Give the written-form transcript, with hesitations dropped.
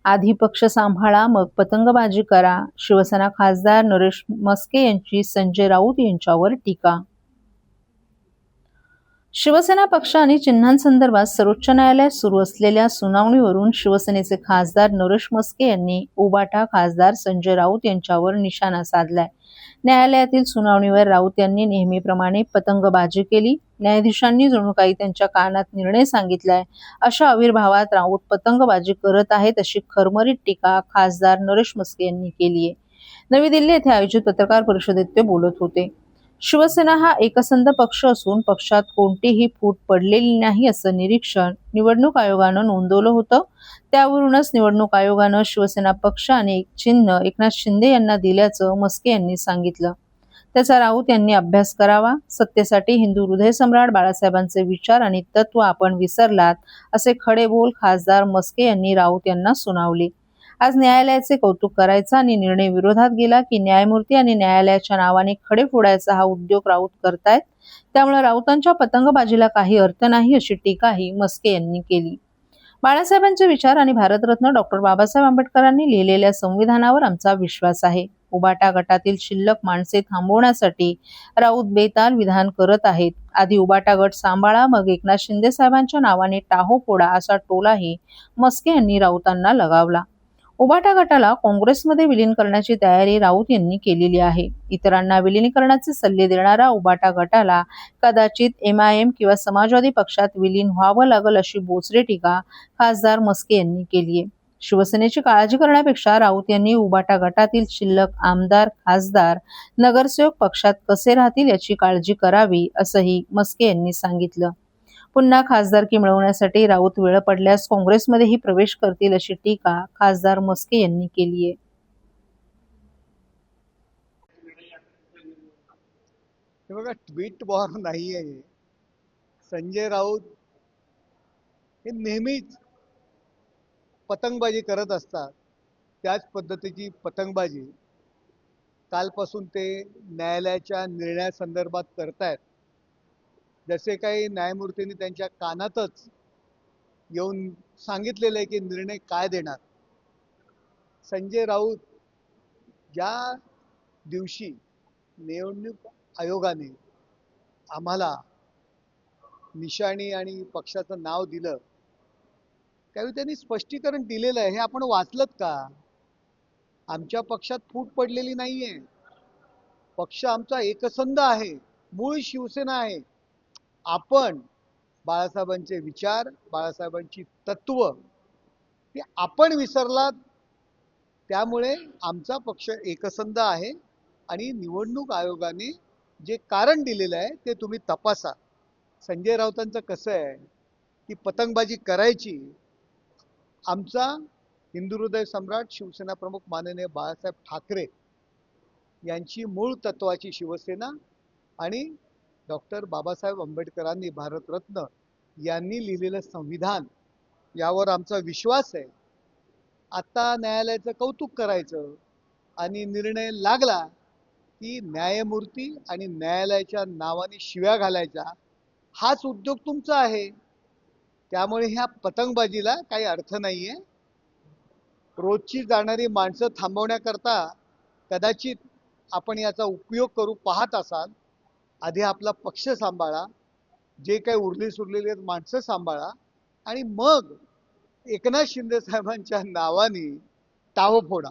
आधी पक्ष सांभाळा मग पतंगबाजी करा. शिवसेना खासदार नरेश म्हस्के यांची संजय राऊत यांच्यावर टीका. शिवसेना पक्ष आणि चिन्हांसंदर्भात सर्वोच्च न्यायालयात सुरू असलेल्या सुनावणीवरून शिवसेनेचे खासदार नरेश म्हस्के यांनी उबाटा खासदार संजय राऊत यांच्यावर निशाणा साधलाय. न्यायालयातील सुनावणीवर राऊत यांनी नेहमीप्रमाणे पतंगबाजी केली. न्यायाधीशांनी जणू काही त्यांच्या कानात निर्णय सांगितलाय अशा आविर्भावात राऊत पतंगबाजी करत आहेत अशी खरमरीत टीका खासदार नरेश म्हस्के यांनी केली आहे. नवी दिल्ली येथे आयोजित पत्रकार परिषदेत ते बोलत होते. शिवसेना हा एकसंध पक्ष असून पक्षात कोणतीही फूट पडलेली नाही असं निरीक्षण निवडणूक आयोगानं नोंदवलं होतं. त्यावरूनच निवडणूक आयोगानं शिवसेना पक्ष आणि चिन्ह एकनाथ शिंदे यांना दिल्याचं म्हस्के यांनी सांगितलं. त्याचा राऊत यांनी अभ्यास करावा. सत्तेसाठी हिंदू हृदयसम्राट बाळासाहेबांचे विचार आणि तत्व आपण विसरलात असे खडे बोल खासदार म्हस्के यांनी राऊत यांना सुनावले. आज न्यायालयाचे कौतुक करायचा आणि निर्णय विरोधात गेला की न्यायमूर्ती आणि न्यायालयाच्या नावाने खडे फोडायचा हा उद्योग राऊत करतायत. त्यामुळे राऊतांच्या पतंगबाजीला काही अर्थ नाही अशी टीकाही म्हस्के यांनी केली. बाळासाहेबांचे विचार आणि भारतरत्न डॉक्टर बाबासाहेब आंबेडकरांनी लिहिलेल्या संविधानावर आमचा विश्वास आहे. उबाटा गटातील शिल्लक माणसे थांबवण्यासाठी राऊत बेताल विधान करत आहेत. आधी उबाटा गट सांभाळा मग एकनाथ शिंदे साहेबांच्या नावाने टाहो फोडा असा टोलाही म्हस्के यांनी राऊतांना लगावला. उबाटा गटाला काँग्रेसमध्ये विलीन करण्याची तयारी राऊत यांनी केलेली आहे. इतरांना विलीनीकरणाचे सल्ले देणारा उबाटा गटाला कदाचित एमआयएम किंवा समाजवादी पक्षात विलीन व्हावं लागेल अशी बोचरी टीका खासदार म्हस्के यांनी केली आहे. शिवसेनेची काळजी करण्यापेक्षा राऊत यांनी उबाटा गटातील शिल्लक आमदार, खासदार, नगरसेवक पक्षात कसे राहतील याची काळजी करावी असंही म्हस्के यांनी सांगितलं. पुन्हा खासदारकी मिळवण्यासाठी राऊत वेळ पडल्यास काँग्रेसमध्येही प्रवेश करतील अशी टीका खासदार म्हस्के यांनी केली आहे. हे बघा, ट्विट वॉर नाहीये. संजय राऊत हे नेहमीच पतंगबाजी करत असतात. त्याच पद्धतीची पतंगबाजी कालपासून ते न्यायालयाच्या निर्णयासंदर्भात करतायत. जसे काही न्यायमूर्तींनी त्यांच्या कानातच येऊन सांगितलेलं आहे की निर्णय काय देणार. संजय राऊत ज्या दिवशी निवडणूक आयोगाने आम्हाला निशाणी आणि पक्षाचं नाव दिलं त्यावेळी त्यांनी स्पष्टीकरण दिलेलं आहे. हे आपण वाचलत का? आमच्या पक्षात फूट पडलेली नाहीये. पक्ष आमचा एकसंध आहे, मूळ शिवसेना आहे. आपण बाळासाहेबांचे विचार, बाळासाहेबांची तत्व हे आपण विसरलात. त्यामुळे आमचा पक्ष एकसंध आहे आणि निवडणूक आयोगाने जे कारण दिलेलं आहे ते तुम्ही तपासा. संजय राऊतांचं कसं आहे की पतंगबाजी करायची. आमचा हिंदू हृदय सम्राट शिवसेना प्रमुख माननीय बाळासाहेब ठाकरे यांची मूळ तत्वाची शिवसेना आणि डॉक्टर बाबासाहेब आंबेडकरांनी भारतरत्न यांनी लिहिलेलं संविधान यावर आमचा विश्वास आहे. आता न्यायालयाचं कौतुक करायचं आणि निर्णय लागला की न्यायमूर्ती आणि न्यायालयाच्या नावाने शिव्या घालायच्या हाच उद्योग तुमचा आहे. त्यामुळे ह्या पतंगबाजीला काही अर्थ नाहीये. रोजची जाणारी माणसं थांबवण्याकरता कदाचित आपण याचा उपयोग करू पाहत असाल. आधी आपला पक्ष सांभाळा, जे काही उरली सुरलेली माणसं सांभाळा आणि मग एकनाथ शिंदे साहेबांच्या नावाने टाहो फोडा.